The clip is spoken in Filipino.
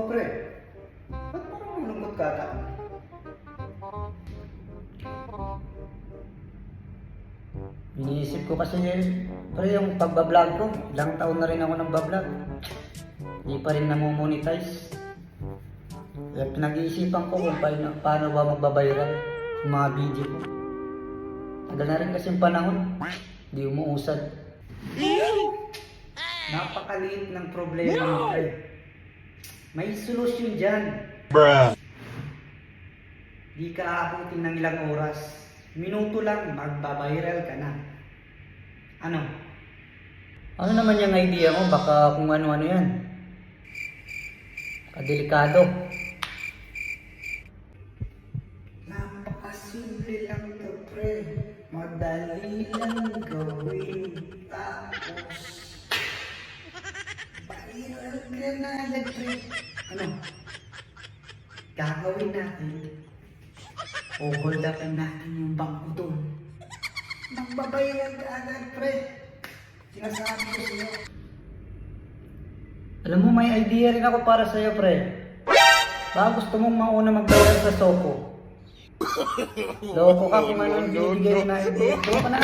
pre. Ba't parang malungkot ka ata? Iniisip ko kasi pre yung pagbablog ko. Ilang taon na rin ako nagbablog. Hindi pa rin namomonetize. Kaya pinag-iisipan ko kung paano ba magbabiral yung mga video ko. Tagal na rin kasi yung panahon. Hindi umuusad. Napakaliit ng problema mo, pre. May solusyon dyan. Di ka aabutin ng ilang oras. Minuto lang, magbabiral ka na. Ano? Ano naman yung idea mo? Baka kung ano-ano yan. Kadelikado. Napakasimple lang to, pre. Madali lang gawin. Tapos, viral ka na agad, pre. Ano? Gagawin natin. O hold upin natin yung bangko doon. Magbabiral ka agad, pre. Sinasabi ko sa'yo. Alam mo, may idea rin ako para sa'yo, pre. Baka gusto mong mauna mag-viral sa Soko. Loko ka kung ano yung binibigay na idea. Loko ka na.